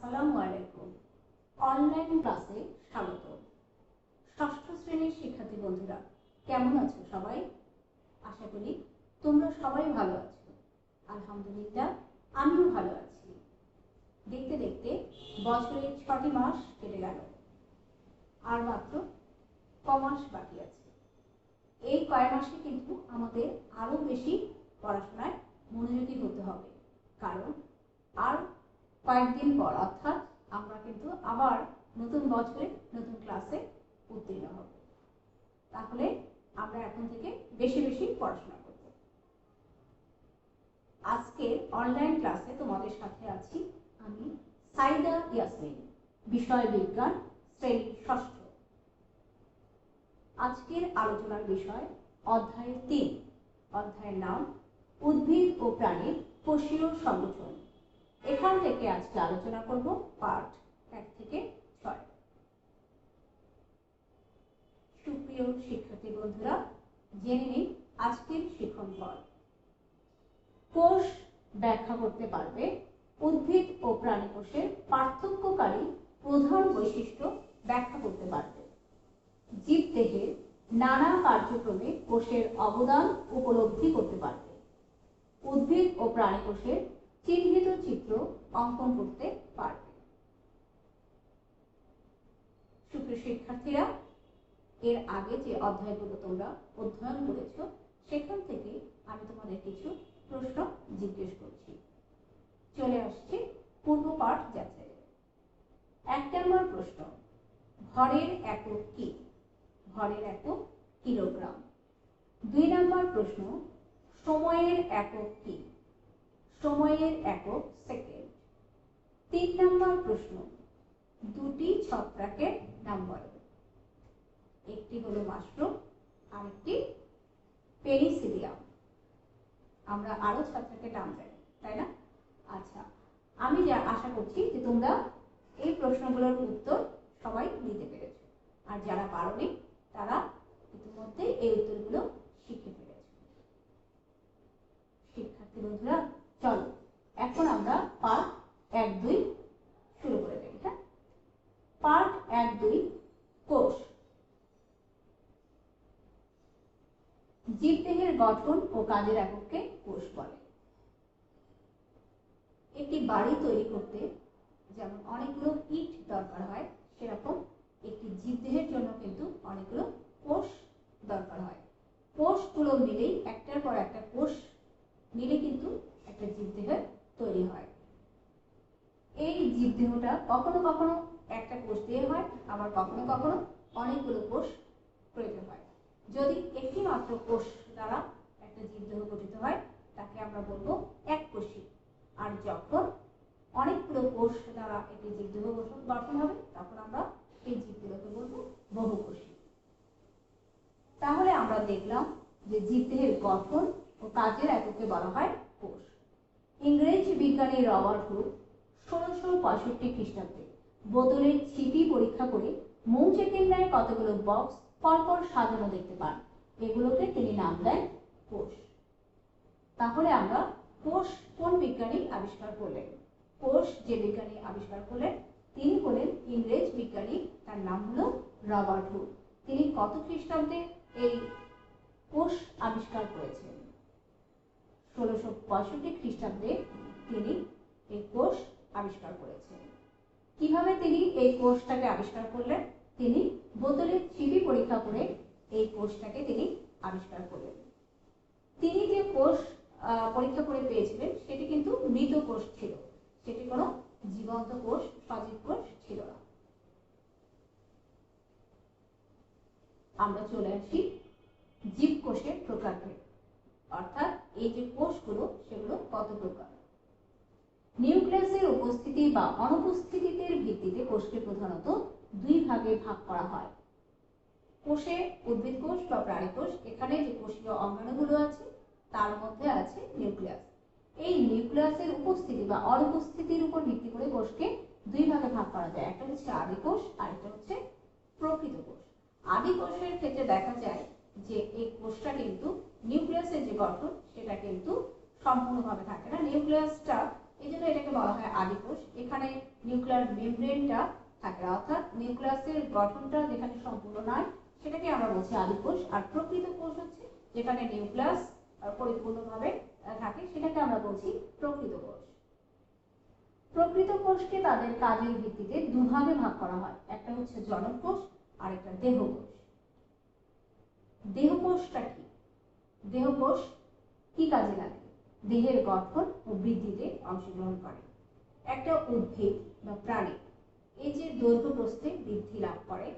আসসালামু আলাইকুম। অনলাইন ক্লাসে স্বাগত। ষষ্ঠ শ্রেণীর শিক্ষার্থী বন্ধুরা কেমন আছো সবাই? আশা করি তোমরা সবাই ভালো আছো। আলহামদুলিল্লাহ আমিও ভালো আছি। দেখতে দেখতে বছরের 6টি মাস কেটে গেল, আর মাত্র কমাস বাকি আছে। এই কয় মাসে কিন্তু আমাদের আরো বেশি পড়াশোনায় মনোযোগী হতে হবে, কারণ আর কয়েকদিন পর অর্থাৎ আমরা কিন্তু আবার নতুন বছরে নতুন ক্লাসে উত্তীর্ণ হব। তাহলে আমরা এখন থেকে বেশি বেশি পড়াশোনা করব। আজকে অনলাইন ক্লাসে তোমাদের সাথে আছি আমি সাইদা ইয়াসমিন, বিষয় বিজ্ঞান, শ্রেণী ষষ্ঠ। আজকের আলোচনার বিষয় অধ্যায় 3। অধ্যায়ের নাম উদ্ভিদ ও প্রাণীর কোষীয় সংগঠন। এখান থেকে আজকে আলোচনা করব পার্ট 1 থেকে 6। সুপ্রিয় শিক্ষার্থী বন্ধুরা, জেনে নিন আজকের শিক্ষণ পর। কোষ ব্যাখ্যা করতে পারবে, উদ্ভিদ ও প্রাণী কোষের পার্থক্যকারী প্রধান বৈশিষ্ট্য ব্যাখ্যা করতে পারবে, জীবদেহের নানা কার্যক্রমে কোষের অবদান উপলব্ধি করতে পারবে, উদ্ভিদ ও প্রাণী কোষের চিহ্নিত চিত্র অঙ্কন করতে পারবে। সুপ্রিয় শিক্ষার্থীরা, এর আগে যে অধ্যায়গুলো তোমরা অধ্যয়ন করেছ সেখান থেকে আমি তোমাদের কিছু প্রশ্ন জিজ্ঞেস করছি। চলে আসছি পূর্ব পাঠ যাচাই। 1 নম্বর প্রশ্ন, ভরের একক কি? ভরের একক কিলোগ্রাম। 2 নম্বর প্রশ্ন, সময়ের একক কি? সময়ের একক সেকেন্ড। 3 নম্বর প্রশ্ন, দুটি ছত্রাকের নাম বলো। একটি হলো মাশরুম, আরেকটি পেনিসিলিয়াম। আমরা আরো ছত্রাকের নাম জানি, তাই না? আচ্ছা, আমি যা আশা করছি যে তোমরা এই প্রশ্নগুলোর উত্তর সবাই দিতে পেরেছো, আর যারা পারোনি তারা ইতিমধ্যে এই উত্তরগুলো শিখে ফেলেছো। শিক্ষার্থী বন্ধুরা, চলো এখন আমরা পার্ট 1-2 শুরু করে দেই। হ্যাঁ, পার্ট 1-2 কোষ। জীবদেহের গঠন ও কাজের এককে কোষ বলে। একটি বাড়ি তৈরি করতে যেমন অনেকগুলো ইট দরকার হয়, সেরকম একটি জীবদেহের জন্য কিন্তু অনেকগুলো কোষ দরকার হয়। কোষগুলো মিলেই একটার পর একটা কোষ মিলে কিন্তু একটা জীবদেহ তৈরি হয়। এই জীবদেহটা কখনো কখনো একটা কোষ দিয়ে হয়, আবার কখনো কখনো অনেকগুলো কোষ প্রয়োজন হয়। যদি একটি মাত্র কোষ দ্বারা একটা জীবদেহ গঠিত হয় তাকে আমরা বলবো এককোষী, আর যখন অনেকগুলো কোষ দ্বারা একটি জীবদেহ গঠন হবে তখন আমরা এই জীবদেহকে বলবো বহুকোষী। তাহলে আমরা দেখলাম যে জীবদেহের গঠন ও কাজের এককে বলা হয় কোষ। ইংরেজ বিজ্ঞানী রবার্ট হুক 1665 খ্রিস্টাব্দে বোতলের ছিপি পরীক্ষা করে মৌচাকের ন্যায় কতগুলো বক্স পরপর সাজানো দেখতে পান। এগুলোকে তিনি নাম দেন কোষ। তাহলে আমরা কোষ কোন বিজ্ঞানী আবিষ্কার করলেন? কোষ যে বিজ্ঞানী আবিষ্কার করলেন তিনি হলেন ইংরেজ বিজ্ঞানী, তার নাম হলো রবার্ট হুক। তিনি কত খ্রিস্টাব্দে এই কোষ আবিষ্কার করেছেন? 1665 খ্রিস্টাব্দে তিনি এই কোষ আবিষ্কার করেছেন। কিভাবে তিনি এই কোষটাকে আবিষ্কার করলেন? তিনি বোতলের ছিপি পরীক্ষা করে এই কোষটাকে তিনি আবিষ্কার করলেন। তিনি যে কোষ পরীক্ষা করে পেয়েছিলেন সেটি কিন্তু মৃত কোষ ছিল, সেটি কোনো জীবন্ত কোষ, সজীব কোষ ছিল না। আমরা চলে আসি জীবকোষের প্রকারভেদ, অর্থাৎ এই যে কোষগুলো সেগুলো কত প্রকার। নিউক্লিয়াসের উপস্থিতি বা অনুপস্থিতিতে ভিত্তিতে কোষকে প্রধানত 2 ভাগে ভাগ করা হয়। কোষে উদ্ভিদ কোষ বা প্রাণী কোষ, এখানে যে কোষীয় অঙ্গাণুগুলো আছে তার মধ্যে আছে নিউক্লিয়াস। এই নিউক্লিয়াসের উপস্থিতি বা অনুপস্থিতির উপর ভিত্তি করে কোষকে 2 ভাগে ভাগ করা যায়। একটা হচ্ছে আদি কোষ, আরেকটা হচ্ছে প্রকৃত কোষ। আদি কোষের ক্ষেত্রে দেখা যায় যে এই কোষটা কিন্তু নিউক্লিয়াসের যে গঠন সেটা কিন্তু সম্পূর্ণভাবে থাকে না। নিউক্লিয়াসটা এই জন্য এটাকে বলা হয় আদিকোষ। এখানে নিউক্লিয়ার মেমব্রেনটা থাকে, অর্থাৎ নিউক্লিয়াসের গঠনটা যেখানে সম্পূর্ণ নয় সেটাকে আমরা বলছি আদিকোষ। আর প্রকৃত কোষ হচ্ছে যেখানে নিউক্লিয়াস পরিপূর্ণভাবে থাকে, সেটাকে আমরা বলছি প্রকৃত কোষ। প্রকৃত কোষকে তাদের কাজের ভিত্তিতে দুভাগে ভাগ করা হয়, একটা হচ্ছে জনক কোষ আর একটা দেহকোষ। দেহকোষটা কি? দেহকোষ কি কাজে লাগে? দেহের গঠন ও বৃদ্ধিতে অংশগ্রহণ করে। একটা উদ্ভিদ বা প্রাণী এই যে দৈর্ঘ্য প্রস্থে বৃদ্ধি লাভ করে,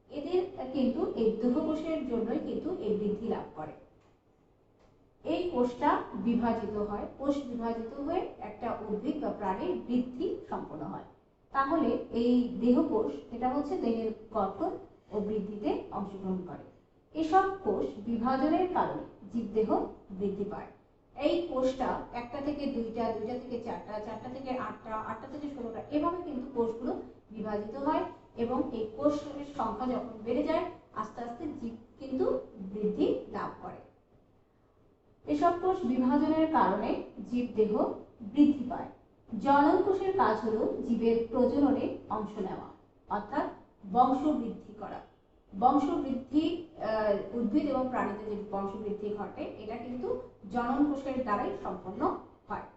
এদের কিন্তু এই দেহকোষের জন্যই কিন্তু এই বৃদ্ধি লাভ করে। এই কোষটা বিভাজিত হয়, কোষ বিভাজিত হয়ে একটা উদ্ভিদ বা প্রাণীর বৃদ্ধি সম্পন্ন হয়। তাহলে এই দেহকোষ এটা হচ্ছে দেহের গঠন ও বৃদ্ধিতে অংশগ্রহণ করে। এসব কোষ বিভাজনের কারণে জীবদেহ বৃদ্ধি পায়। এই কোষটা একটা থেকে দুইটা, দুইটা থেকে চারটা, চারটা থেকে আটটা, আটটা থেকে 16টা, এভাবে কিন্তু কোষগুলো বিভাজিত হয় এবং এই কোষের সংখ্যা যখন বেড়ে যায় আস্তে আস্তে জীব কিন্তু বৃদ্ধি লাভ করে। এসব কোষ বিভাজনের কারণে জীবদেহ বৃদ্ধি পায়। জনন কোষের কাজ হলো জীবের প্রজননে অংশ নেওয়া, অর্থাৎ বংশবৃদ্ধি করা। বংশবৃদ্ধি উদ্ভিদ এবং প্রাণীতে যে বংশবৃদ্ধি ঘটে এটা কিন্তু জনন কোষের দ্বারাই সম্পন্ন হয়।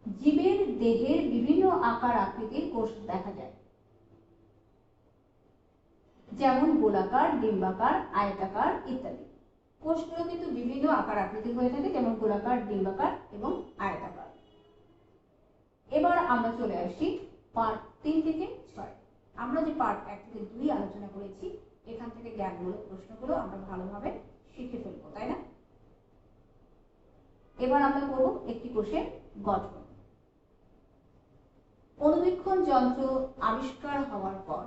জীবের দেহের বিভিন্ন আকার আকৃতির কোষ দেখা যায়, যেমন গোলাকার, ডিম্বাকার, আয়তাকার ইত্যাদি। কোষগুলো কিন্তু বিভিন্ন আকার আকৃতির হয়ে থাকে, যেমন গোলাকার, ডিম্বাকার এবং আয়তাকার। এবার আমরা চলে আসি পার্ট 3 থেকে 6। আমরা যে পার্ট 1 থেকে 2 আলোচনা করেছি, এখান থেকে জ্ঞানমূলক প্রশ্নগুলো আমরা ভালোভাবে শিখে ফেলবো, তাই না? এবার আমরা করব একটি কোষের গঠন। অণুবীক্ষণ যন্ত্র আবিষ্কার হওয়ার পর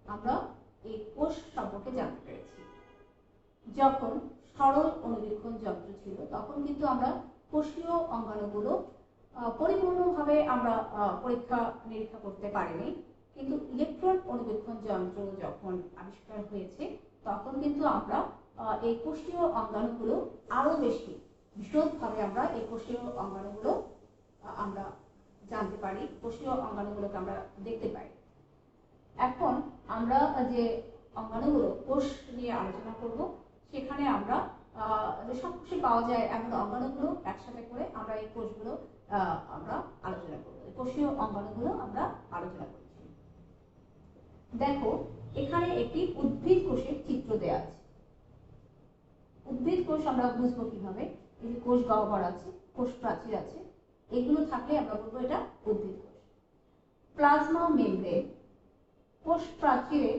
আমরা এই কোষ সম্পর্কে জানতে পেরেছি। যখন সরল অণুবীক্ষণ যন্ত্র ছিল তখন কিন্তু আমরা কোষীয় অঙ্গাণুগুলো পরিপূর্ণভাবে আমরা পরীক্ষা নিরীক্ষা করতে পারিনি, কিন্তু ইলেকট্রন অণুবীক্ষণ যন্ত্র যখন আবিষ্কার হয়েছে তখন কিন্তু আমরা এই কোষীয় অঙ্গাণুগুলো আরো বেশি বিশদভাবে আমরা এই কোষীয় অঙ্গাণুগুলো আমরা জানতে পারি, কোষীয় অঙ্গাণুগুলোকে আমরা দেখতে পাই। এখন আমরা যে অঙ্গাণুগুলো কোষ নিয়ে আলোচনা করব, সেখানে আমরা সব কোষে পাওয়া যায় এমন অঙ্গাণুগুলো একসাথে করে আমরা এই কোষগুলো আমরা আলোচনা করব, কোষীয় অঙ্গাণুগুলো আমরা আলোচনা করছি। দেখো এখানে একটি উদ্ভিদ কোষের চিত্র দেওয়া আছে। উদ্ভিদ কোষ আমরা বুঝবো কিভাবে? এই যে কোষ গহ্বর আছে, কোষ প্রাচীর আছে, এগুলো থাকলে আমরা বলবো এটা উদ্ভিদ কোষ। প্লাজমা মেমব্রেন, কোষ প্রাচীরে,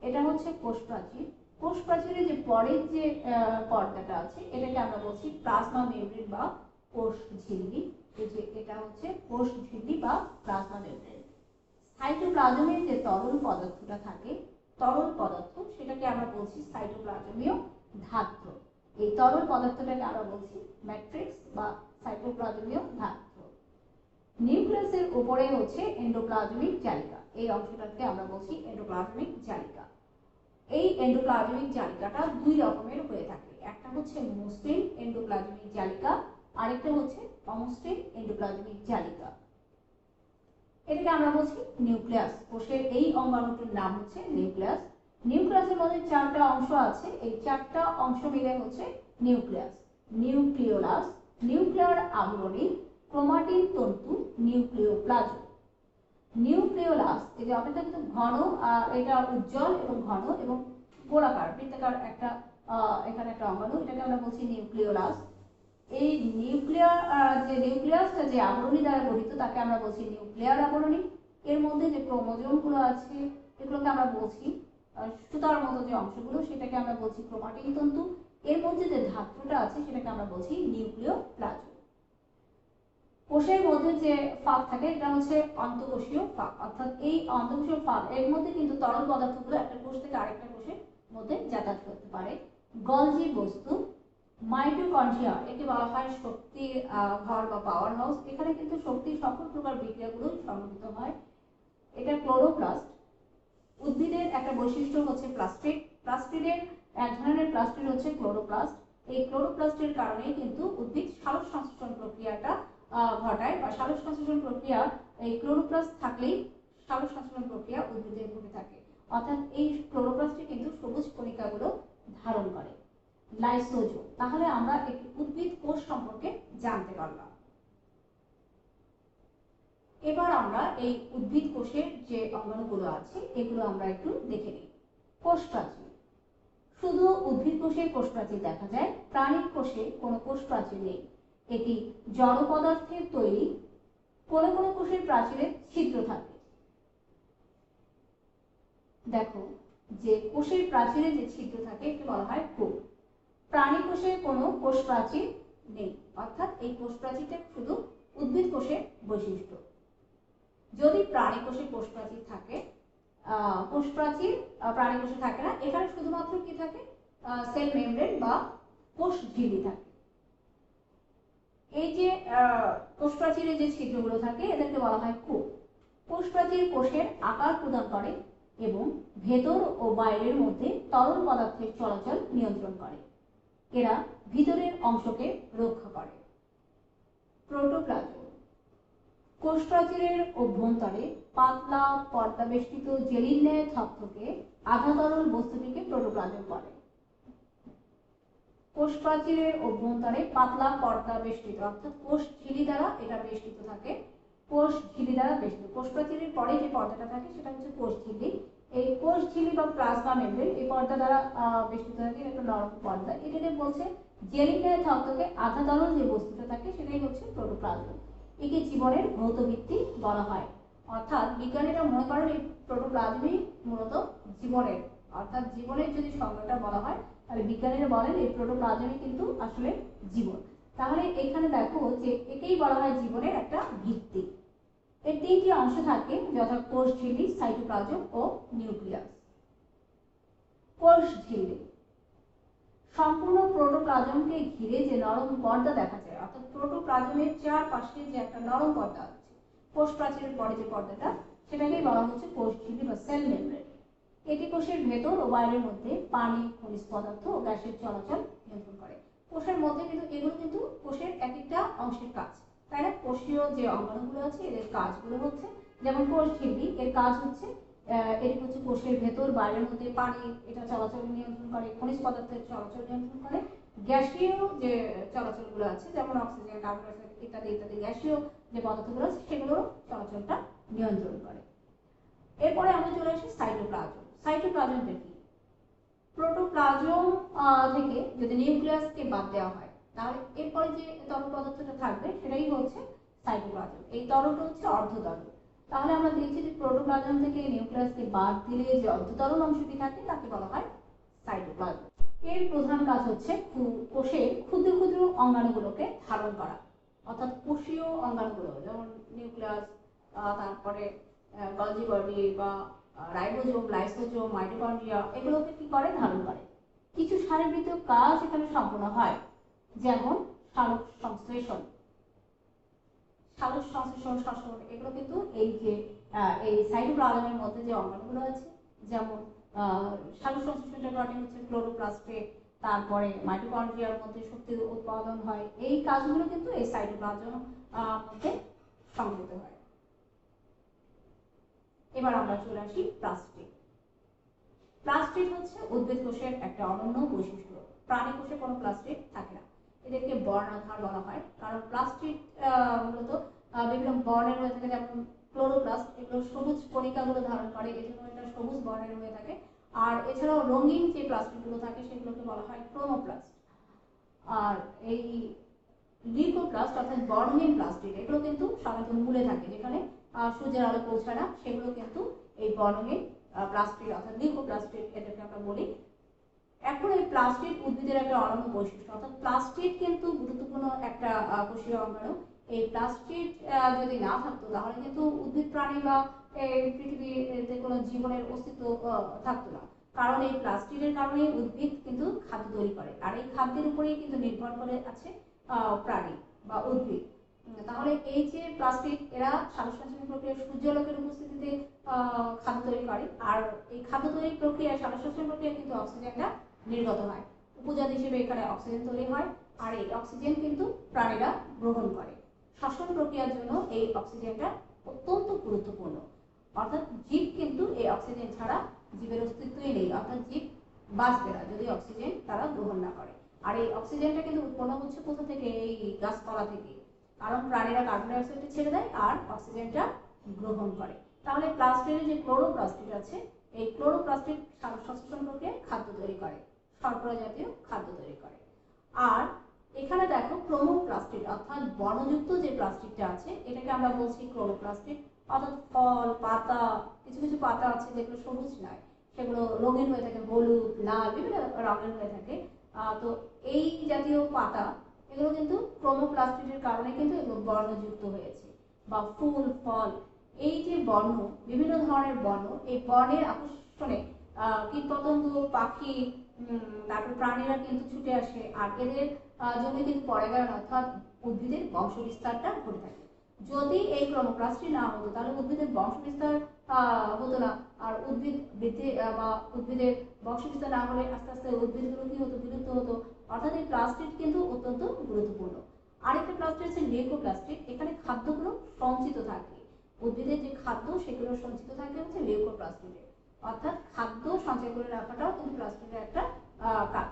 এটা হচ্ছে কোষ প্রাচীর। কোষ প্রাচীরে যে পরের যে পর্দাটা আছে এটাকে আমরা বলছি প্লাজমা মেমব্রেন বা কোষ ঝিল্লি। এই যে এটা হচ্ছে কোষ ঝিল্লি বা প্লাজমা মেমব্রেন। সাইটোপ্লাজমের যে তরল পদার্থটা থাকে, তরল পদার্থ, সেটাকে আমরা বলছি সাইটোপ্লাজমীয় ধাত্র। এই তরল পদার্থটাকে আমরা বলছি ম্যাট্রিক্স বা সাইটোপ্লাজমীয় ধাত্র। নিউক্লিয়াসের উপরে হচ্ছে এন্ডোপ্লাজমিক জালিকা, এই অংশটাকে আমরা বলছি এন্ডোপ্লাজমিক জালিকা। এই এন্ডোপ্লাজমিক জালিকাটা দুই রকমের হয়ে থাকে, একটা হচ্ছে মসৃণ এন্ডোপ্লাজমিক জালিকা, আরেকটা হচ্ছে অমসৃণ এন্ডোপ্লাজমিক জালিকা। এটাকে আমরা বলছি নিউক্লিয়াস। কোষের এই অঙ্গাণুটির নাম হচ্ছে নিউক্লিয়াস। নিউক্লিয়াসের মধ্যে 4টা অংশ আছে, এই 4টা অংশ মিলে হচ্ছে নিউক্লিয়াস। নিউক্লিওলাস, নিউক্লিয়ার আবরণী, ক্রোমাটিন তন্তু, নিউক্লিওপ্লাজম। নিউক্লিওলাস এই যে অপেক্ষাকৃত ঘন, এটা উজ্জ্বল এবং ঘন এবং গোলাকার বৃত্তাকার একটা এখানে একটা অঙ্গাণু, এটাকে আমরা বলছি নিউক্লিওলাস। এই নিউক্লিয়াসটা যে আবরণী দ্বারা গঠিত তাকে আমরা বলছি নিউক্লিয়ার আবরণী। এর মধ্যে যে ক্রোমোজোমগুলো আছে এগুলোকে আমরা বলছি সুতার মতো যে অংশগুলো, সেটাকে আমরা বলছি ক্রোমাটিন তন্তু। এর মধ্যে যে ধাত্রটা আছে সেটাকে আমরা বলছি নিউক্লিওপ্লাজম। কোষের মধ্যে যে ফাঁক থাকে এটা হচ্ছে অন্তঃকোষীয় ফাঁক, অর্থাৎ এই অন্তঃকোষীয় ফাঁক এর মধ্যে কিন্তু তরল পদার্থগুলো একটা কোষ থেকে আরেকটা কোষের মধ্যে যাতায়াত করতে পারে। গলজি বস্তু, মাইটোকন্ড্রিয়া, একে বলা হয় শক্তির ঘর বা পাওয়ার হাউস। এখানে কিন্তু শক্তির সকল প্রকার বিক্রিয়াগুলো সংঘটিত হয়। এটা ক্লোরোপ্লাস্ট। উদ্ভিদের একটা বৈশিষ্ট্য হচ্ছে প্লাস্টিড। প্লাস্টিডের এক ধরনের প্লাস্টিড হচ্ছে ক্লোরোপ্লাস্ট। এই ক্লোরোপ্লাস্টের কারণে কিন্তু উদ্ভিদ সালোক সংশ্লেষণ প্রক্রিয়াটা ঘটায়, বা সালোক সংশ্লেষণ প্রক্রিয়া এই ক্লোরোপ্লাস্ট থাকলেই সালোক সংশ্লেষণ প্রক্রিয়া উদ্ভিদের ঘটে থাকে। অর্থাৎ এই ক্লোরোপ্লাস্টে কিন্তু সবুজ কণিকাগুলো ধারণ করে। লাইসোজোম, তাহলে আমরা একটি উদ্ভিদ কোষ সম্পর্কে জানতে পারলাম। এবার আমরা এই উদ্ভিদ কোষের যে অঙ্গাণুগুলো আছে এগুলো আমরা একটু দেখে নিই। কোষ প্রাচীর, শুধু উদ্ভিদ কোষে কোষ প্রাচীর দেখা যায়, প্রাণীর কোষে কোনো কোষ প্রাচীর নেই। এটি জড় পদার্থের তৈরি। কোনো কোনো কোষের প্রাচীরে ছিদ্র থাকে। দেখো যে কোষের প্রাচীরে যে ছিদ্র থাকে একে বলা হয় কোষ। প্রাণী কোষে কোনো কোষ প্রাচীর নেই, অর্থাৎ এই কোষ প্রাচীরটা শুধু উদ্ভিদ কোষের বৈশিষ্ট্য। যদি প্রাণী কোষে কোষ প্রাচীর থাকে, কোষ প্রাচীর প্রাণী কোষে থাকে না, এখানে শুধুমাত্র কি থাকে, সেল মেমব্রেন বা কোষ ঝিল্লি থাকে। এই যে কোষ প্রাচীরে যে ছিদ্রগুলো থাকে এদেরকে বলা হয় কোষ। কোষ প্রাচীর কোষের আকার প্রদান করে এবং ভেতর ও বাইরের মধ্যে তরল পদার্থের চলাচল নিয়ন্ত্রণ করে। এরা ভিতরের অংশকে রক্ষা করে। প্রোটোপ্লাজম, কোষ প্রাচীরের অভ্যন্তরে পাতলা পর্দা বেষ্টিত জেলির ন্যায় থকথকে আধা তরল বস্তুটিকে প্রোটোপ্লাজম বলে। কোষ প্রাচীরের অভ্যন্তরে পাতলা পর্দা বেষ্টিত, অর্থাৎ কোষ ঝিল্লি দ্বারা এটা বেষ্টিত থাকে। কোষ ঝিল্লি দ্বারা বেষ্টিত, কোষ প্রাচীরের পরে যে পর্দাটা থাকে সেটা হচ্ছে কোষ ঝিল্লি। এই কোষ ঝিল্লি বা প্লাজমা মেমব্রেন এই পর্দা দ্বারা বেষ্টিত থাকে, একটা নরম পর্দা। এটাকে বলছে জেলির ন্যায় থকথকে আধা তরল যে বস্তুটা থাকে সেটাই হচ্ছে প্রোটোপ্লাজম। একে জীবনের ভৌত ভিত্তি বলা হয়। অর্থাৎ বিজ্ঞানীরা মনে করেন এই প্রোটোপ্লাজমই মূলত জীবনের, অর্থাৎ জীবনের যদি সংজ্ঞাটা বলা হয় তাহলে বিজ্ঞানীরা বলেন এই প্রোটোপ্লাজমই কিন্তু আসলে জীবন। তাহলে এখানে দেখো যে একেই বলা হয় জীবনের একটা ভিত্তি। এর তিনটি অংশ থাকে, যথা কোষ ঝিল্লি, সাইটোপ্লাজম ও নিউক্লিয়াস। কোষ ঝিল্লি সম্পূর্ণ প্রোটোপ্লাজমকে ঘিরে যে নরম পর্দা দেখা যায়, অর্থাৎ প্রোটোপ্লাজমের চারপাশে যে একটা নরম পর্দা আছে, কোষ প্রাচীরের পরে যে পর্দাটা, সেটাকেই বলা হচ্ছে কোষ ঝিল্লি বা সেল মেমব্রেন। এটি কোষের ভেতর ও বাইরের মধ্যে পানি, খনিজ পদার্থ ও গ্যাসের চলাচল নিয়ন্ত্রণ করে। কোষের মধ্যে কিন্তু এগুলো কিন্তু কোষের এক একটা অংশের কাজ, তাই না? কোষীয় যে অঙ্গাণুগুলো আছে এদের কাজগুলো হচ্ছে, যেমন কোষ ঝিল্লি, এর কাজ হচ্ছে এটি হচ্ছে কোষের ভেতর বাইরের মধ্যে পানি এটা চলাচল নিয়ন্ত্রণ করে, খনিজ পদার্থের চলাচল নিয়ন্ত্রণ করে, গ্যাসীয় যে চলাচলগুলো আছে যেমন অক্সিজেন, কার্বন ডাই অক্সাইড ইত্যাদি ইত্যাদি গ্যাসীয় যে পদার্থগুলো আছে সেগুলোর চলাচলটা নিয়ন্ত্রণ করে। এরপরে আমরা চলে আসি সাইটোপ্লাজম। সাইটোপ্লাজমটা কি? প্রোটোপ্লাজম থেকে যদি নিউক্লিয়াসকে বাদ দেওয়া হয় তাহলে এরপরে যে তরল পদার্থটা থাকবে সেটাই হচ্ছে সাইটোপ্লাজম। এই তরলটা হচ্ছে অর্ধতরল। তাহলে আমরা দেখছি যে প্রোটোপ্লাজম থেকে নিউক্লিয়াসকে বাদ দিলে যে অর্ধতরল অংশটি থাকে তাকে বলা হয় সাইটোপ্লাজম। এর প্রধান কাজ হচ্ছে কোষের ক্ষুদ্র ক্ষুদ্র অঙ্গাণুগুলোকে ধারণ করা, অর্থাৎ কোষীয় অঙ্গাণুগুলো যেমন নিউক্লিয়াস, তারপরে গলজি বডি বা রাইবোজোম, লাইসোজোম, মাইটোকন্ড্রিয়া এগুলোকে কি করে? ধারণ করে। কিছু শারীরবৃত্তীয় কাজ এখানে সম্পন্ন হয়, যেমন সালোক সংশ্লেষণ, শ্বসন, এগুলো কিন্তু এই যে এই সাইটোপ্লাজমের মধ্যে যে অঙ্গাণুগুলো আছে, যেমন সালোক সংশ্লেষণটা ঘটে হচ্ছে ক্লোরোপ্লাস্টে, তারপরে মাইটোকন্ড্রিয়ার মধ্যে শক্তি উৎপাদন হয়, এই কাজগুলো কিন্তু এই সাইটোপ্লাজম মধ্যে সংঘটিত হয়। এবার আমরা চলে আসি প্লাস্টিড। প্লাস্টিড হচ্ছে উদ্ভিদ কোষের একটা অনন্য বৈশিষ্ট্য। প্রাণী কোষে কোনো প্লাস্টিড থাকে না, এদেরকে বর্ণাধার বলা হয়, কারণ প্লাস্টিড মূলত বিভিন্ন বর্ণের হয়ে থাকে, যেমন ক্লোরোপ্লাস্ট এগুলো সবুজ কণিকাগুলো ধারণ করে, এজন্য এটা সবুজ বর্ণের হয়ে থাকে। আর এছাড়াও রঙিন যে প্লাস্টিকগুলো থাকে সেগুলোকে বলা হয় ক্রোমোপ্লাস্ট। আর এই লিউকোপ্লাস্ট অর্থাৎ বর্ণহীন প্লাস্টিড এগুলো কিন্তু সাধারণত মূলে থাকে, যেখানে সূর্যের আলো পৌঁছায় না, সেগুলো কিন্তু এই বর্ণহীন প্লাস্টিড অর্থাৎ লিউকোপ্লাস্টিড এটাকে আমরা বলি। এখন এই প্লাস্টিড উদ্ভিদের একটা অনন্য বৈশিষ্ট্য, অর্থাৎ প্লাস্টিড কিন্তু গুরুত্বপূর্ণ একটা কোষীয় অঙ্গাণু। এই প্লাস্টিড যদি না থাকতো তাহলে কিন্তু উদ্ভিদ, প্রাণী বা এই পৃথিবীতে কোনো জীবনের অস্তিত্ব থাকতো না, কারণ এই প্লাস্টিডের কারণে উদ্ভিদ কিন্তু খাদ্য তৈরি করে, আর এই খাদ্যের উপরেই কিন্তু নির্ভর করে আছে প্রাণী বা উদ্ভিদ। তাহলে এই যে প্লাস্টিক এরা সালোক সংশ্লেষণ প্রক্রিয়া সূর্যালোকের উপস্থিতিতে খাদ্য তৈরি করে, আর এই খাদ্য তৈরি প্রক্রিয়া সালোক সংশ্লেষণ প্রক্রিয়া কিন্তু অক্সিজেনটা নির্গত হয়। উপজাত হিসেবে এখানে অক্সিজেন তৈরি হয়, আর এই অক্সিজেন কিন্তু প্রাণীরা গ্রহণ করে। শ্বসন প্রক্রিয়ার জন্য এই অক্সিজেনটা অত্যন্ত গুরুত্বপূর্ণ। অর্থাৎ জীব কিন্তু এই অক্সিজেন ছাড়া জীবের অস্তিত্বই নেই, অর্থাৎ জীব বাঁচবে না যদি অক্সিজেন তারা গ্রহণ না করে। আর এই অক্সিজেনটা কিন্তু উৎপন্ন হচ্ছে কোথা থেকে? এই গাছপালা থেকে, কারণ প্রাণীরা কার্বন ডাই অক্সাইডটা ছেড়ে দেয় আর অক্সিজেনটা গ্রহণ করে। তাহলে প্লাস্টিকের যে ক্লোরোপ্লাস্টিক আছে, এই ক্লোরোপ্লাস্টিক শ্বসন প্রক্রিয়ায় খাদ্য তৈরি করে, শর্করা জাতীয় খাদ্য তৈরি করে। আর এখানে দেখো ক্রোমোপ্লাস্টিক, অর্থাৎ বর্ণযুক্ত যে প্লাস্টিকটা আছে এটাকে আমরা বলছি ক্লোরোপ্লাস্টিক। অর্থাৎ ফল, পাতা, কিছু কিছু পাতা আছে যেগুলো সবুজ নয়, সেগুলো রঙিন হয়ে থাকে, হলুদ, লাল, বিভিন্ন রঙের হয়ে থাকে। তো এই জাতীয় পাতা এগুলো কিন্তু ক্রোমোপ্লাস্টিকের কারণে কিন্তু এগুলো বর্ণযুক্ত হয়েছে। বা ফুল, ফল, এই যে বর্ণ, বিভিন্ন ধরনের বর্ণ, এই বর্ণের আকর্ষণে কীটপতঙ্গ, পাখি, তারপর প্রাণীরা কিন্তু ছুটে আসে, আর এদের জন্য কিন্তু পরাগায়ন অর্থাৎ উদ্ভিদের বংশ বিস্তারটা ঘটে থাকে। যদি এই ক্রোমোপ্লাস্টি না হতো তাহলে উদ্ভিদের বংশ বিস্তার হতো না, আর উদ্ভিদ বৃদ্ধি বা উদ্ভিদের বংশ বিস্তার না হলে আস্তে আস্তে উদ্ভিদগুলো কি হতো? বিলুপ্ত হতো। অর্থাৎ এই প্লাস্টিক কিন্তু অত্যন্ত গুরুত্বপূর্ণ। আরেকটা প্লাস্টিক আছে লিউকোপ্লাস্টিক, এখানে খাদ্যগুলো সঞ্চিত থাকে, উদ্ভিদের যে খাদ্য সেগুলো সঞ্চিত থাকে হচ্ছে লিউকোপ্লাস্টিকে। অর্থাৎ খাদ্য সঞ্চয় করে রাখাটাও কিন্তু প্লাস্টিকের একটা কাজ।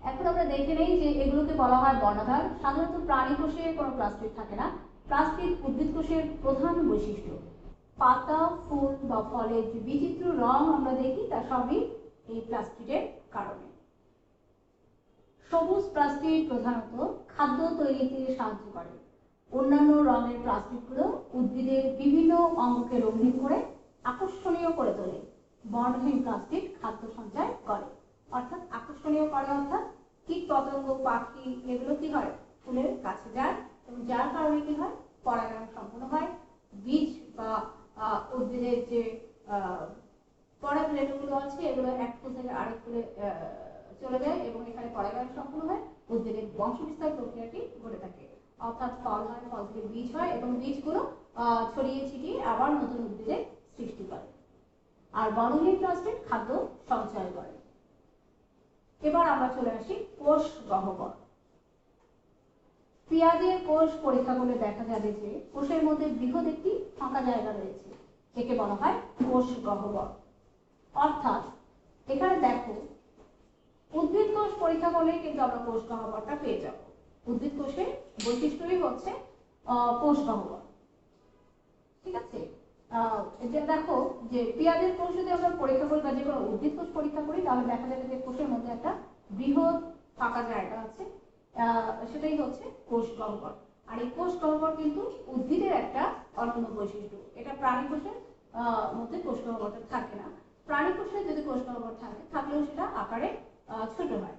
এখন আমরা দেখে নেই যে এগুলোকে বলা হয় বর্ণাধার। সাধারণত প্রাণী কোষে কোনো প্লাস্টিক থাকে না। প্লাস্টিক উদ্ভিদ কোষের প্রধান বৈশিষ্ট্য। পাতা, ফুল বা ফলের যে বিচিত্র রং আমরা দেখি তা সবই এই প্লাস্টিকের কারণে। সবুজ প্লাস্টিক প্রধানত খাদ্য তৈরিতে সাহায্য করে। অন্যান্য রঙের প্লাস্টিকগুলো উদ্ভিদের বিভিন্ন অঙ্গকে রঙিন করে আকর্ষণীয় করে তোলে। বর্ণহীন প্লাস্টিক খাদ্য সঞ্চয় করে, অর্থাৎ আকর্ষণীয় করে, অর্থাৎ কীট পতঙ্গ, পাখি এগুলো কি হয়? ফুলের কাছে যায় এবং যার কারণে কি হয়? পরাগায়ন সম্পন্ন হয়। বীজ বা উদ্ভিদের যে পরাগ রেণুগুলো আছে এগুলো এক ফুল থেকে আরেক ফুলে চলে যায় এবং এখানে পরাগায়ন সম্পন্ন হয়, উদ্ভিদের বংশবিস্তার প্রক্রিয়াটি ঘটে থাকে। অর্থাৎ ফল হয়, ফল থেকে বীজ হয় এবং বীজগুলো ছড়িয়ে ছিটিয়ে আবার নতুন উদ্ভিদের সৃষ্টি করে। আর বর্ণহীন প্লাস্টিক খাদ্য সঞ্চয় করে। এবার আমরা চলে আসি কোষ গহ্বর। পেঁয়াজের কোষ পরীক্ষা করলে দেখা যাবে যে কোষের মধ্যে বৃহৎ একটি ফাঁকা জায়গা রয়েছে, একে বলা হয় কোষ গহ্বর। অর্থাৎ এখানে দেখো উদ্ভিদ কোষ পরীক্ষা করলে কিন্তু আমরা কোষ গহ্বরটা পেয়ে যাব। উদ্ভিদ কোষের বৈশিষ্ট্যই হচ্ছে কোষ গহ্বর, ঠিক আছে? এটা দেখো যে পেঁয়াজের কোষ যদি আমরা পরীক্ষা করি বা যে কোনো উদ্ভিদ কোষ পরীক্ষা করি তাহলে দেখা যাবে যে কোষের মধ্যে একটা বৃহৎ ফাঁকা জায়গা আছে, সেটাই হচ্ছে কোষ গহ্বর। আর এই কোষ গহ্বর কিন্তু উদ্ভিদের একটা অনন্য বৈশিষ্ট্য। এটা প্রাণী কোষের মধ্যে কোষ গহ্বরটা থাকে না। প্রাণী কোষে যদি কোষ গহ্বর থাকে থাকলেও সেটা আকারে ছোট হয়।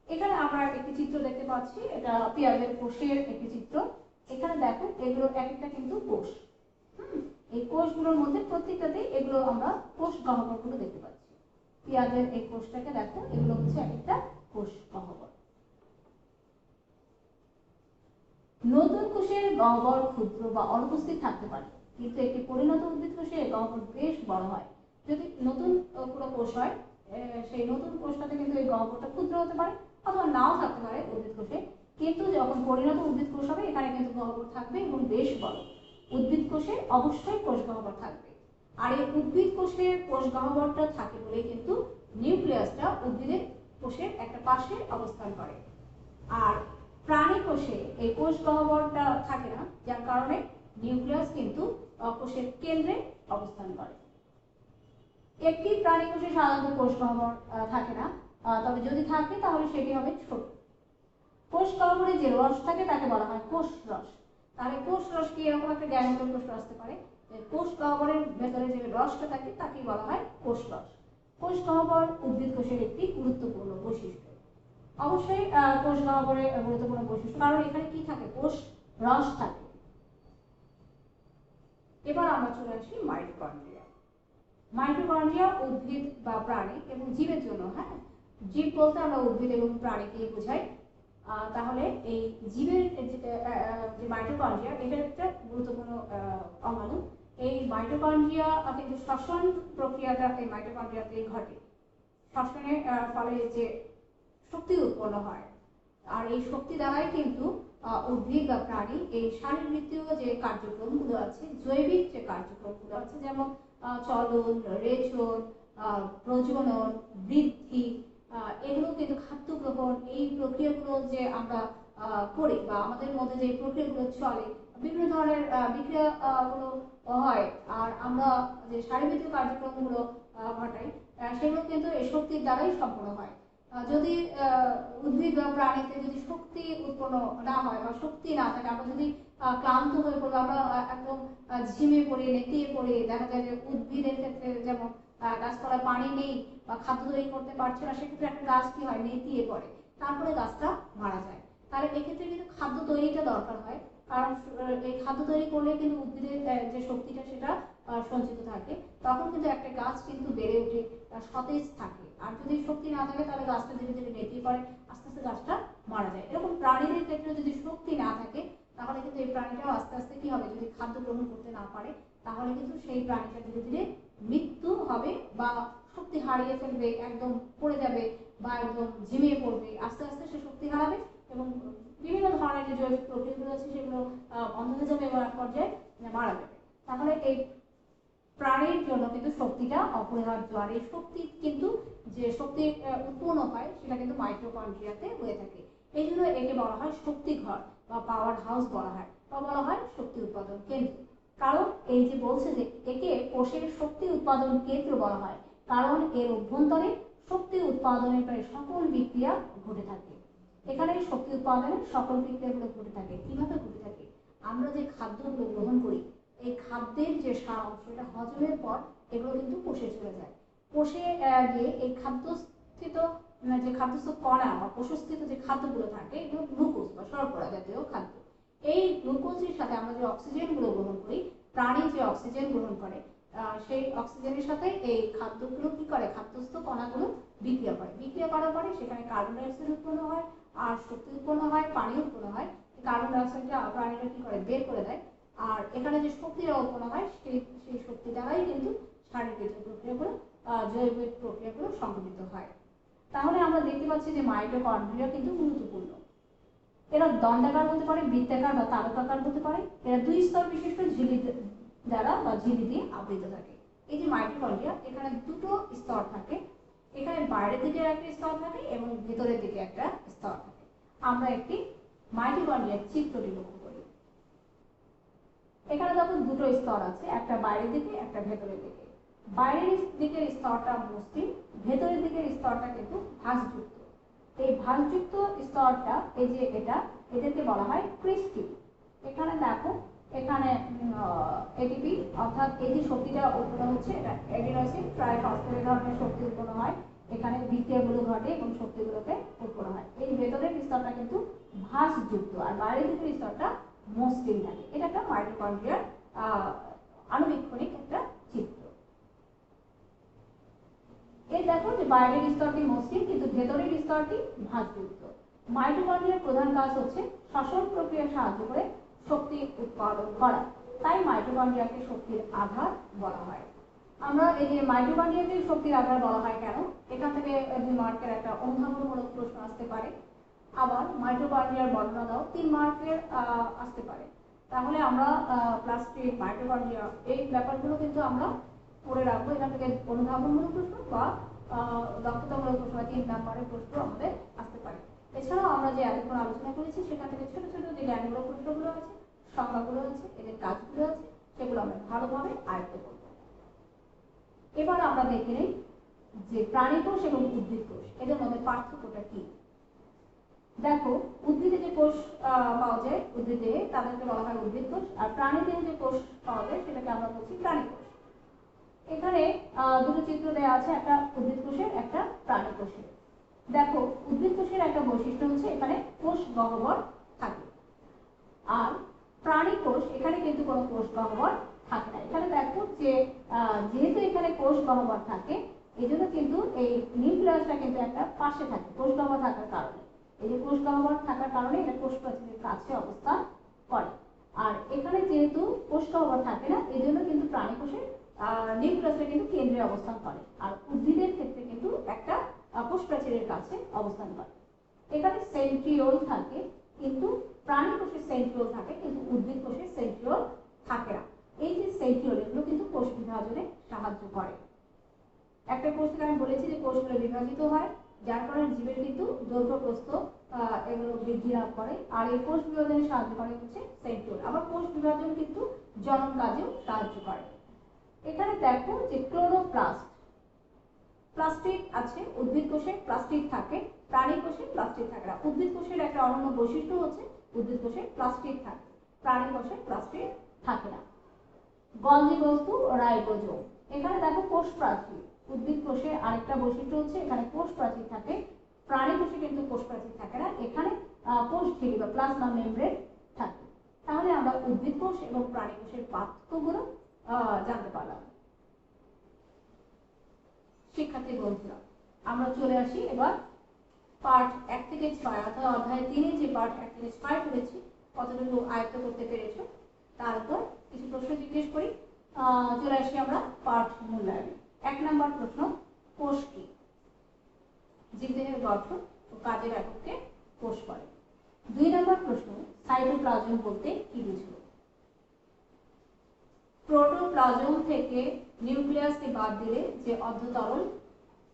এখানে আমরা একটি চিত্র দেখতে পাচ্ছি, এটা পেঁয়াজের কোষের একটি চিত্র। এখানে দেখো এগুলো এক একটা কিন্তু কোষ। এই কোষগুলোর মধ্যে প্রত্যেকটাতেই এগুলো আমরা কোষ গহ্বরগুলো দেখতে পাচ্ছি। পেঁয়াজের এই কোষটাকে দেখো, এগুলো হচ্ছে এক একটা কোষ গহ্বর। নতুন কোষের গহ্বর ক্ষুদ্র বা অনুপস্থিত থাকতে পারে, কিন্তু একটি পরিণত উদ্ভিদ কোষে গহ্বর বেশ বড় হয়। যদি নতুন কোনো কোষ হয় সেই নতুন কোষটাতে কিন্তু এই গহ্বরটা ক্ষুদ্র হতে পারে অথবা নাও থাকতে পারে উদ্ভিদ কোষে, কিন্তু যখন পরিণত উদ্ভিদ কোষ হবে এখানে কিন্তু গহ্বর থাকবে এবং বেশ বড়। উদ্ভিদ কোষে অবশ্যই কোষ গহ্বর থাকবে। আর এই উদ্ভিদ কোষের কোষ গহ্বরটা থাকে বলে কিন্তু নিউক্লিয়াসটা উদ্ভিদের কোষের একটা পাশে অবস্থান করে। আর প্রাণী কোষে এই কোষ গহ্বরটা থাকে না, যার কারণে নিউক্লিয়াস কিন্তু কোষের কেন্দ্রে অবস্থান করে। একটি প্রাণী কোষে সাধারণত কোষ গহ্বর থাকে না, তবে যদি থাকে তাহলে সেটি হবে ছোট। কোষ গহ্বরে যে রস থাকে তাকে বলা হয় কোষ রস। তাহলে কোষ রস কি এরকম একটা জ্ঞানমূলক প্রশ্ন আসতে পারে, কোষ গহ্বরের ভেতরে যে রসটা থাকে তাকে বলা হয় কোষ রস। কোষ গহ্বর উদ্ভিদ কোষের একটি গুরুত্বপূর্ণ বৈশিষ্ট্য। অবশ্যই কোষ গহ্বরের গুরুত্বপূর্ণ বৈশিষ্ট্য, কারণ এখানে কি থাকে? কোষ রস থাকে। এবার আমরা চলে আসি মাইটোকন্ড্রিয়া। মাইটোকন্ড্রিয়া উদ্ভিদ বা প্রাণী এবং জীবের জন্য, হ্যাঁ, জীব বলতে আমরা উদ্ভিদ এবং প্রাণীকে বোঝাই। তাহলে এই জীবের যে মাইটোকন্ড্রিয়া এটা একটা গুরুত্বপূর্ণ অঙ্গাণু। এই মাইটোকন্ড্রিয়া কিন্তু শ্বসন প্রক্রিয়াটা এই মাইটোকন্ড্রিয়াতে ঘটে। শ্বসনের ফলে যে শক্তি উৎপন্ন হয়, আর এই শক্তি দ্বারাই কিন্তু উদ্ভিদ বা প্রাণী এই শারীরবৃত্তীয় যে কার্যক্রমগুলো আছে, জৈবিক যে কার্যক্রমগুলো আছে, যেমন চলন, রেচন, প্রজনন, বৃদ্ধি, এগুলো কিন্তু খাদ্য গ্রহণ, এই প্রক্রিয়াগুলো যে আমরা করি বা আমাদের মধ্যে যে প্রক্রিয়াগুলো চলে, বিভিন্ন ধরনের বিক্রিয়া গুলো হয়, আর আমরা যে শারীরবৃত্তীয় কার্যক্রমগুলো ঘটাই, সেগুলো কিন্তু এই শক্তির দ্বারাই সম্পন্ন হয়। যদি উদ্ভিদ বা প্রাণীতে যদি শক্তি উৎপন্ন না হয় বা শক্তি না থাকে, আমরা যদি ক্লান্ত হয়ে পড়ি, আমরা একদম ঝিমে পড়ি, নেতিয়ে পড়ি, দেখা যায় যে উদ্ভিদের ক্ষেত্রে যেমন গাছপালা পানি নেই বা খাদ্য তৈরি করতে পারছে না, সেক্ষেত্রে একটা গাছ কি হয়, নেতিয়ে পড়ে, তারপরে গাছটা মারা যায়। তাহলে এক্ষেত্রে কিন্তু খাদ্য তৈরিটা দরকার হয়, কারণ এই খাদ্য তৈরি করলে কিন্তু উদ্ভিদের যে শক্তিটা সেটা সঞ্চিত থাকে, তখন কিন্তু একটা গাছ কিন্তু বেড়ে ওঠে, সতেজ থাকে। আর যদি শক্তি না থাকে তাহলে গাছটা ধীরে ধীরে নেতিয়ে পড়ে, আস্তে আস্তে গাছটা মারা যায়। এরকম প্রাণীদের ক্ষেত্রে যদি শক্তি না থাকে, তাহলে কিন্তু এই প্রাণীটাও আস্তে আস্তে কি হবে, যদি খাদ্য গ্রহণ করতে না পারে, তাহলে কিন্তু সেই প্রাণীটা ধীরে ধীরে মৃত্যু হবে বা শক্তি হারিয়ে ফেলবে, একদম পড়ে যাবে বা একদম ঝিমিয়ে পড়বে, আস্তে আস্তে সে শক্তি হারাবে এবং বিভিন্ন ধরনের যে জৈবিক প্রক্রিয়াগুলো আছে সেগুলো বন্ধ হয়ে যাবে এবং এক পর্যায়ে মারা যাবে। তাহলে এই প্রাণীর জন্য কিন্তু শক্তিটা অপরিহার্য, আর এই শক্তি কিন্তু যে শক্তি উৎপন্ন হয় সেটা কিন্তু মাইটোকন্ড্রিয়াতে হয়ে থাকে। এই জন্য একে বলা হয় শক্তি ঘর বা পাওয়ার হাউস বলা হয়, বা বলা হয় শক্তি উৎপাদন কেন্দ্র। কারণ এই যে বলছে যে একে কোষের শক্তি উৎপাদন কেন্দ্র বলা হয়, কারণ এর অভ্যন্তরে শক্তি উৎপাদনের প্রায় সকল বিক্রিয়া ঘটে থাকে। এখানে শক্তি উৎপাদনের সকল বিক্রিয়াগুলো ঘটে থাকে। কিভাবে ঘটে থাকে? আমরা যে খাদ্যগুলো গ্রহণ করি, এই খাদ্যের যে সার অংশ, এটা হজমের পর এগুলো কিন্তু কোষে চলে যায়। কোষে গিয়ে এই খাদ্যস্থিত যে খাদ্যস্থ কণা বা কোষস্থিত যে খাদ্যগুলো থাকে, এগুলো গ্লুকোজ বা শর্করা জাতীয় খাদ্য। এই গ্লুকোজের সাথে আমরা যে অক্সিজেনগুলো গ্রহণ করি, প্রাণী যে অক্সিজেন গ্রহণ করে, সেই অক্সিজেনের সাথে এই খাদ্যগুলো কি করে, খাদ্যস্থ কণাগুলো বিক্রিয়া করে। বিক্রিয়া করার পরে সেখানে কার্বন ডাইঅক্সাইড উৎপন্ন হয়, আর শক্তি উৎপন্ন হয়, পানি উৎপন্ন হয়। কার্বন ডাইঅক্সাইডটা প্রাণীরা কি করে, বের করে দেয়। আর এখানে যে শক্তিটা উৎপন্ন হয়, সেই শক্তি দ্বারাই কিন্তু শারীরিক প্রক্রিয়াগুলো, জৈবিক প্রক্রিয়াগুলো সংঘটিত হয়। তাহলে আমরা দেখতে পাচ্ছি যে মাইটোকন্ড্রিয়া কিন্তু গুরুত্বপূর্ণ। এরা দণ্ডাকার হতে পারে, বৃত্তাকার বা তারকাকার হতে পারে। এরা দুই স্তর বিশিষ্ট ঝিল্লি দ্বারা বা ঝিল্লি দিয়ে আবৃত থাকে। এই যে মাইটোকন্ড্রিয়া, এখানে দুটো স্তর থাকে। এখানে বাইরের দিকে একটা স্তর থাকে এবং ভেতরের দিকে একটা স্তর থাকে। আমরা একটি মাইটোকন্ড্রিয়ার চিত্রটি লক্ষ্য করি। এখানে দেখো দুটো স্তর আছে, একটা বাইরের দিকে, একটা ভেতরের দিকে। বাইরের দিকের স্তরটা মসৃণ, ভেতরের দিকের স্তরটা কিন্তু ভাঁজযুক্ত। এই ভাঁজযুক্ত স্তরটা, এই যে এটাকে বলা হয় ক্রিস্টি। এখানে দেখো, এখানে এটিপি অর্থাৎ এই যে শক্তিটা উৎপন্ন হচ্ছে, এটা অ্যাডিনোসিন ট্রাইফসফেট ধরনের শক্তি উৎপন্ন হয়। এখানে বিক্রিয়াগুলো ঘটে এবং শক্তিগুলোকে উৎপন্ন হয়। এই ভেতরের স্তরটা কিন্তু ভাঁজযুক্ত, আর বাইরের দিকের স্তরটা মসৃণ থাকে। এটা একটা মাইটোকন্ড্রিয়ার আণুবীক্ষণিক একটা চিত্র। এই দেখো যে বাইরের স্তরটি মসৃণ কিন্তু ভেতরের স্তরটি ভাঁজযুক্ত। মাইটোকন্ড্রিয়ার প্রধান কাজ হচ্ছে শ্বসন প্রক্রিয়ায় সাহায্য করে শক্তি উৎপাদন করা, তাই মাইটোকন্ড্রিয়াকে শক্তির আধার বলা হয়। আমরা এই যে মাইটোকন্ড্রিয়াকে শক্তির আধার বলা হয় কেন, এখান থেকে 2 মার্কের একটা অনুধাবনমূলক প্রশ্ন আসতে পারে। আবার মাইটোকন্ড্রিয়ার বর্ণনা দাও, 3 মার্কের আসতে পারে। তাহলে আমরা ক্লাস 10 মাইটোকন্ড্রিয়া এই ব্যাপারগুলো কিন্তু আমরা পড়ে রাখবো। এখান থেকে অনুধাবনমূলক প্রশ্ন বা দক্ষতামূলক প্রশ্ন, 3 নম্বরের প্রশ্ন আমাদের আসতে পারে। এছাড়াও আমরা যে এতক্ষণ আলোচনা করেছি সেখান থেকে ছোট ছোট যে জ্ঞানমূলক প্রশ্নগুলো আছে, সংজ্ঞাগুলো আছে, এদের কাজগুলো আছে, সেগুলো আমরা ভালোভাবে আয়ত্ত করব। এবার আমরা দেখে নিই যে প্রাণী কোষ এবং উদ্ভিদ কোষ, এদের মধ্যে পার্থক্যটা কি। দেখো, উদ্ভিদে যে কোষ পাওয়া যায় উদ্ভিদে, তাদেরকে বলা হয় উদ্ভিদ কোষ, আর প্রাণীতে যে কোষ পাওয়া যায় সেটাকে আমরা বলছি প্রাণী কোষ। এখানে দুটো চিত্র দেওয়া আছে, একটা উদ্ভিদ কোষের, একটা প্রাণী কোষের। দেখো, উদ্ভিদ কোষের একটা বৈশিষ্ট্য হচ্ছে এখানে কোষ গহ্বর থাকে, আর প্রাণী কোষ এখানে কিন্তু কোনো কোষ গহ্বর থাকে না। এখানে দেখো যে যেহেতু এখানে কোষ গহ্বর থাকে, এই জন্য কিন্তু এই নিউক্লিয়াসটা কিন্তু একটা পাশে থাকে কোষ গহ্বর থাকার কারণে। এই যে কোষ গহ্বর থাকার কারণে এটা কোষ প্রাচীরের কাছে অবস্থান করে। আর এখানে যেহেতু কোষ গহ্বর থাকে না, এই জন্য কিন্তু প্রাণী কোষের নিউক্লিয়াসটা কিন্তু কেন্দ্রে অবস্থান করে। আর উদ্ভিদের ক্ষেত্রে কিন্তু একটা কোষ প্রাচীরের কাছে অবস্থান করে। এখানে সেন্ট্রিওল থাকে, কিন্তু প্রাণী কোষে সেন্ট্রিওল থাকে, কিন্তু উদ্ভিদ কোষে সেন্ট্রিওল থাকে না। এই যে সেন্ট্রিওল, এগুলো কিন্তু কোষ বিভাজনে সাহায্য করে। একটা কোষ থেকে আমি বলেছি যে কোষগুলো বিভাজিত হয়, যার কারণে জীবের কিন্তু দৈর্ঘ্য প্রস্থ এগুলো বৃদ্ধি লাভ করে। আর এই কোষ বিভাজনে সাহায্য করে হচ্ছে সেন্ট্রিওল। আবার কোষ বিভাজন কিন্তু জনন কাজেও সাহায্য করে। এখানে দেখো যে ক্লোরোপ্লাস্ট, প্লাস্টিক আছে, উদ্ভিদ কোষে প্লাস্টিক থাকে, প্রাণী কোষে প্লাস্টিক থাকে না। উদ্ভিদ কোষের একটা অনন্য বৈশিষ্ট্য হচ্ছে উদ্ভিদ কোষে প্লাস্টিক থাকে, প্রাণী কোষে প্লাস্টিক থাকে না। গলজি বস্তু রাইবোজোম, এখানে দেখো কোষ প্রাচীর। উদ্ভিদ কোষে আরেকটা বৈশিষ্ট্য হচ্ছে এখানে কোষ প্রাচীর থাকে, প্রাণী কোষে কিন্তু কোষ প্রাচীর থাকে না, এখানে কোষ ঝিল্লি বা প্লাজমা মেমব্রেন থাকে। তাহলে আমরা উদ্ভিদ কোষ এবং প্রাণী কোষের পার্থক্যগুলো জানতে পারলাম। শিক্ষার্থী বন্ধুরা, আমরা চলে আসি এবার পার্ট 1 থেকে 6, অর্থাৎ অধ্যায় 3 যে পার্ট 1 থেকে 6 করেছি, কতটুকু আয়ত্ত করতে পেরেছো তার উপর কিছু প্রশ্ন জিজ্ঞেস করি। চলে আসি আমরা পার্ট মূল্যায়নে। 1 নম্বর প্রশ্ন, কোষ কি? জীবদেহের গঠন ও কাজের এককে কোষ বলে। 2 নম্বর প্রশ্ন, সাইটোপ্লাজম বলতে কি বুঝো? প্রোটোপ্লাজম থেকে নিউক্লিয়াসকে বাদ দিলে যে অর্ধতরল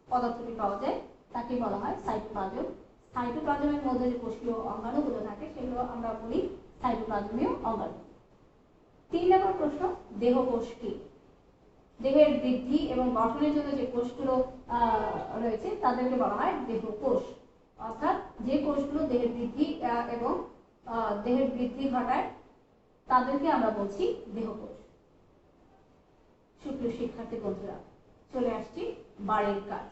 পদার্থটি পাওয়া যায় তাকে বলা হয় সাইটোপ্লাজম। সাইটোপ্লাজমের মধ্যে যে কোষীয় অঙ্গাণুগুলো থাকে সেগুলো আমরা বলি সাইটোপ্লাজমীয় অঙ্গাণু। 3 নম্বর প্রশ্ন, দেহকোষ কি? দেহের বৃদ্ধি এবং গঠনের জন্য যে কোষগুলো রয়েছে তাদেরকে বলা হয় দেহকোষ। অর্থাৎ যে কোষগুলো দেহের বৃদ্ধি এবং দেহের বৃদ্ধি ঘটায় তাদেরকে আমরা বলছি দেহকোষ। সুপ্রিয় শিক্ষার্থী বন্ধুরা, চলে আসছি বাড়ির কাজ।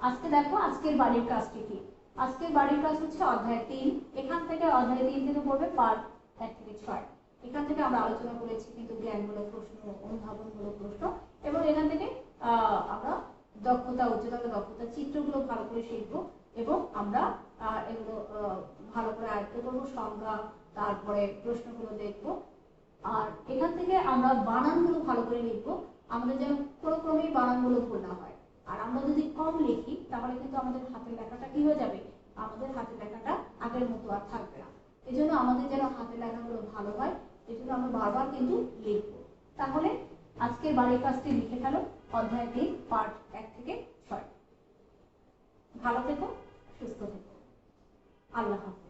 আজকে দেখো আজকের বাড়ির কাজটি কি? আজকের বাড়ির কাজ হচ্ছে অধ্যায় 3। এখান থেকে অধ্যায় 3 থেকে পড়বে পার্ট 1 থেকে 6। এখান থেকে আমরা আলোচনা করেছি কিন্তু জ্ঞানমূলক প্রশ্ন, অনুধাবনমূলক প্রশ্ন, এবং এখান থেকে আমরা দক্ষতা, উচ্চতর দক্ষতা চিত্রগুলো ভালো করে শিখবো এবং আমরা এগুলো ভালো করে আয়ত্ত করবো, সংজ্ঞা, তারপরে প্রশ্নগুলো দেখবো। আর এখান থেকে আমরা বানানগুলো ভালো করে লিখবো, আমাদের যেন কোনো ক্রমেই বানানগুলো ভুল না হয়। আর আমরা যদি কম লিখি তাহলে কিন্তু আমাদের হাতের লেখাটা কি হয়ে যাবে? আমাদের হাতের লেখাটা আগের মতো আর থাকবে না। এই জন্য আমাদের যেন হাতের লেখাগুলো ভালো হয়, এই জন্য আমরা বারবার কিন্তু লিখবো। তাহলে আজকের বাড়ির কাজটি লিখে ফেলো, অধ্যায় 3 পার্ট 1 থেকে 6। ভালো থেকো, সুস্থ থেকো, আল্লাহ হাফেজ।